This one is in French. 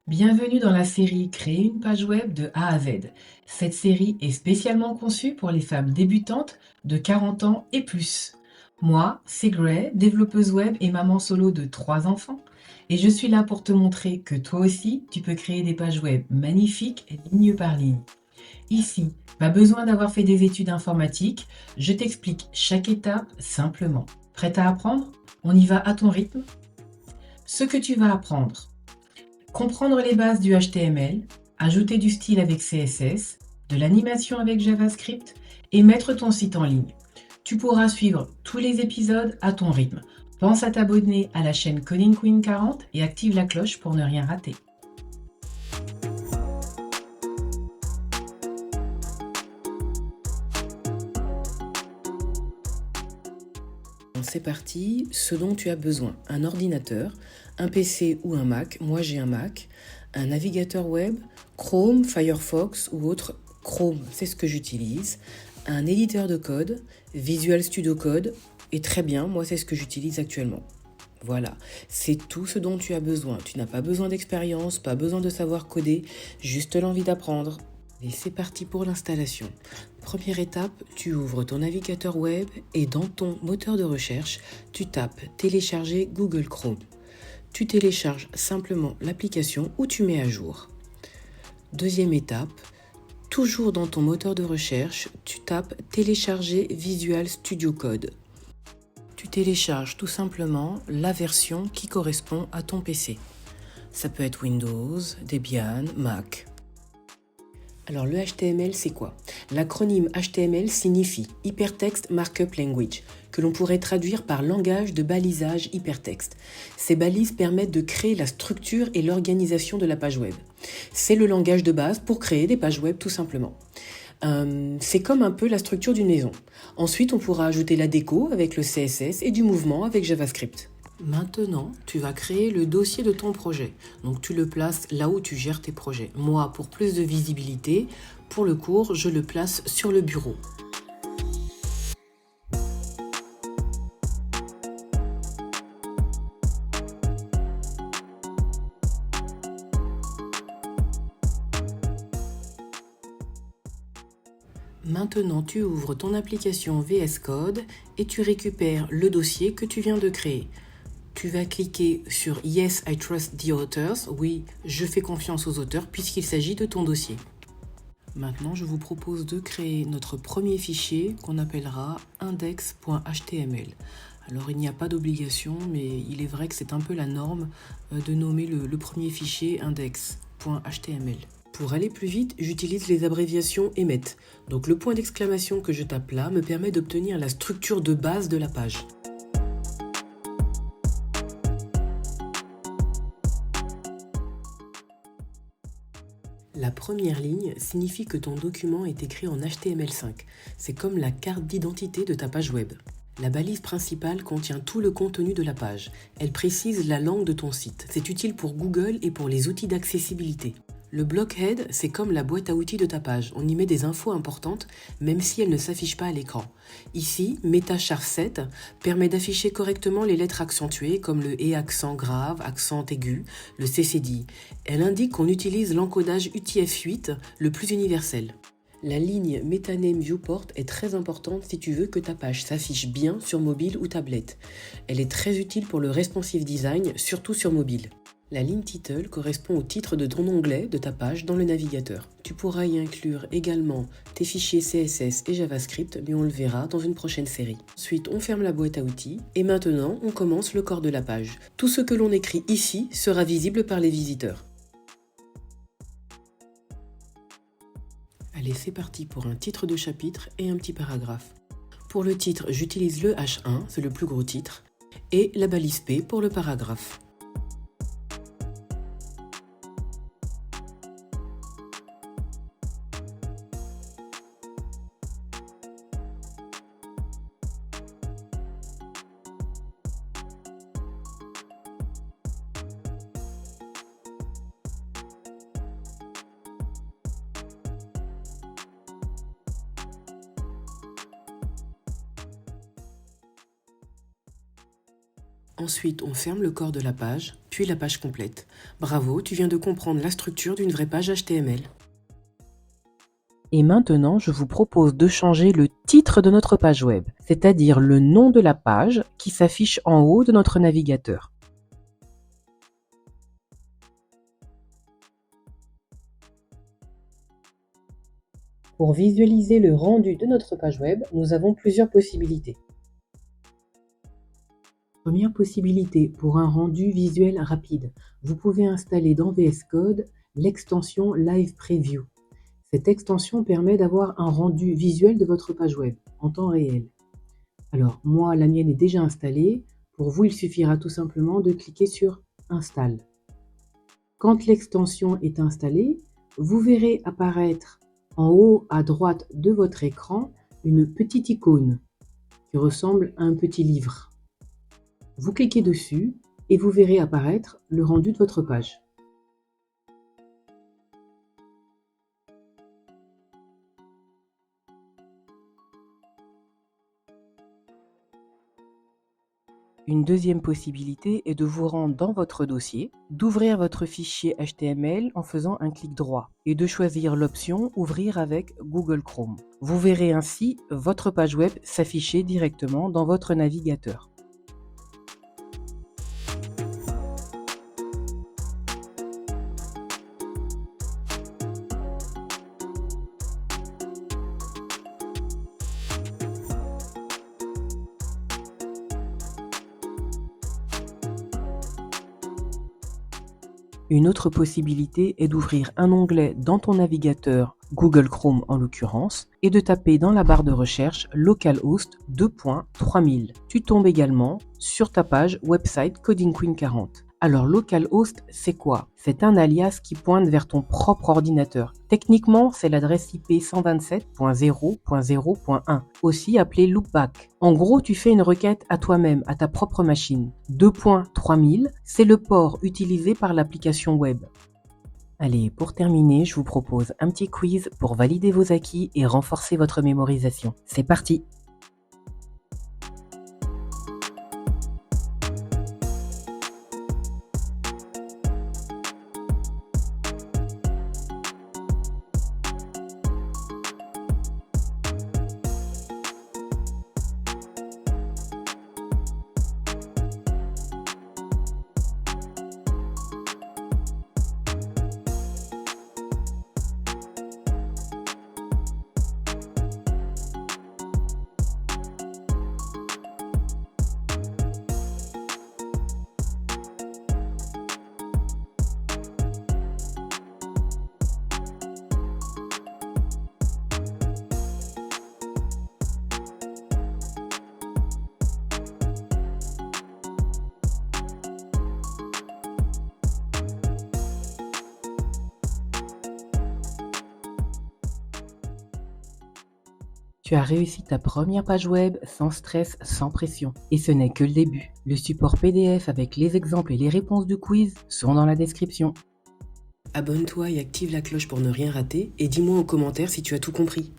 Bienvenue dans la série Créer une page web de A à Z. Cette série est spécialement conçue pour les femmes débutantes de 40 ans et plus. Moi, c'est Gray, développeuse web et maman solo de 3 enfants. Et je suis là pour te montrer que toi aussi, tu peux créer des pages web magnifiques ligne par ligne. Ici, pas besoin d'avoir fait des études informatiques, je t'explique chaque étape simplement. Prête à apprendre? On y va à ton rythme. Ce que tu vas apprendre. Comprendre les bases du HTML, ajouter du style avec CSS, de l'animation avec JavaScript et mettre ton site en ligne. Tu pourras suivre tous les épisodes à ton rythme. Pense à t'abonner à la chaîne Coding Queen 40 et active la cloche pour ne rien rater. C'est parti, ce dont tu as besoin, un ordinateur, un PC ou un Mac, moi j'ai un Mac, un navigateur web, Chrome, Firefox ou autre, Chrome c'est ce que j'utilise, un éditeur de code, Visual Studio Code, et très bien, moi c'est ce que j'utilise actuellement. Voilà, c'est tout ce dont tu as besoin. Tu n'as pas besoin d'expérience, pas besoin de savoir coder, juste l'envie d'apprendre. Et c'est parti pour l'installation. Première étape, tu ouvres ton navigateur web et dans ton moteur de recherche, tu tapes télécharger Google Chrome. Tu télécharges simplement l'application ou tu mets à jour. Deuxième étape, toujours dans ton moteur de recherche, tu tapes télécharger Visual Studio Code. Tu télécharges tout simplement la version qui correspond à ton PC. Ça peut être Windows, Debian, Mac. Alors le HTML c'est quoi? L'acronyme HTML signifie Hypertext Markup Language, que l'on pourrait traduire par langage de balisage hypertexte. Ces balises permettent de créer la structure et l'organisation de la page web. C'est le langage de base pour créer des pages web tout simplement. C'est comme un peu la structure d'une maison. Ensuite on pourra ajouter la déco avec le CSS et du mouvement avec JavaScript. Maintenant, tu vas créer le dossier de ton projet. Donc tu le places là où tu gères tes projets. Moi, pour plus de visibilité, pour le cours, je le place sur le bureau. Maintenant, tu ouvres ton application VS Code et tu récupères le dossier que tu viens de créer. Tu vas cliquer sur Yes, I trust the authors. Oui, je fais confiance aux auteurs puisqu'il s'agit de ton dossier. Maintenant, je vous propose de créer notre premier fichier qu'on appellera index.html. Alors, il n'y a pas d'obligation, mais il est vrai que c'est un peu la norme de nommer le premier fichier index.html. Pour aller plus vite, j'utilise les abréviations EMET. Donc le point d'exclamation que je tape là me permet d'obtenir la structure de base de la page. La première ligne signifie que ton document est écrit en HTML5. C'est comme la carte d'identité de ta page web. La balise principale contient tout le contenu de la page. Elle précise la langue de ton site. C'est utile pour Google et pour les outils d'accessibilité. Le blockhead, c'est comme la boîte à outils de ta page. On y met des infos importantes, même si elles ne s'affichent pas à l'écran. Ici, MetaChar7 permet d'afficher correctement les lettres accentuées, comme le E accent grave, accent aigu, le CCD. Elle indique qu'on utilise l'encodage UTF-8, le plus universel. La ligne MetaName Viewport est très importante si tu veux que ta page s'affiche bien sur mobile ou tablette. Elle est très utile pour le responsive design, surtout sur mobile. La ligne title correspond au titre de ton onglet de ta page dans le navigateur. Tu pourras y inclure également tes fichiers CSS et JavaScript, mais on le verra dans une prochaine série. Ensuite, on ferme la boîte à outils et maintenant, on commence le corps de la page. Tout ce que l'on écrit ici sera visible par les visiteurs. Allez, c'est parti pour un titre de chapitre et un petit paragraphe. Pour le titre, j'utilise le H1, c'est le plus gros titre, et la balise P pour le paragraphe. Ensuite, on ferme le corps de la page, tu es la page complète. Bravo, tu viens de comprendre la structure d'une vraie page HTML. Et maintenant, je vous propose de changer le titre de notre page web, c'est-à-dire le nom de la page qui s'affiche en haut de notre navigateur. Pour visualiser le rendu de notre page web, nous avons plusieurs possibilités. Première possibilité, pour un rendu visuel rapide, vous pouvez installer dans VS Code l'extension Live Preview. Cette extension permet d'avoir un rendu visuel de votre page web en temps réel. Alors, moi, la mienne est déjà installée. Pour vous, il suffira tout simplement de cliquer sur Install. Quand l'extension est installée, vous verrez apparaître en haut à droite de votre écran une petite icône qui ressemble à un petit livre. Vous cliquez dessus et vous verrez apparaître le rendu de votre page. Une deuxième possibilité est de vous rendre dans votre dossier, d'ouvrir votre fichier HTML en faisant un clic droit et de choisir l'option Ouvrir avec Google Chrome. Vous verrez ainsi votre page web s'afficher directement dans votre navigateur. Une autre possibilité est d'ouvrir un onglet dans ton navigateur, Google Chrome en l'occurrence, et de taper dans la barre de recherche localhost 2.3000. Tu tombes également sur ta page website Coding Queen 40. Alors localhost, c'est quoi? C'est un alias qui pointe vers ton propre ordinateur. Techniquement, c'est l'adresse IP 127.0.0.1, aussi appelée loopback. En gros, tu fais une requête à toi-même, à ta propre machine. 2.3000, c'est le port utilisé par l'application web. Allez, pour terminer, je vous propose un petit quiz pour valider vos acquis et renforcer votre mémorisation. C'est parti! Tu as réussi ta première page web sans stress, sans pression. Et ce n'est que le début. Le support PDF avec les exemples et les réponses du quiz sont dans la description. Abonne-toi et active la cloche pour ne rien rater et dis-moi en commentaire si tu as tout compris.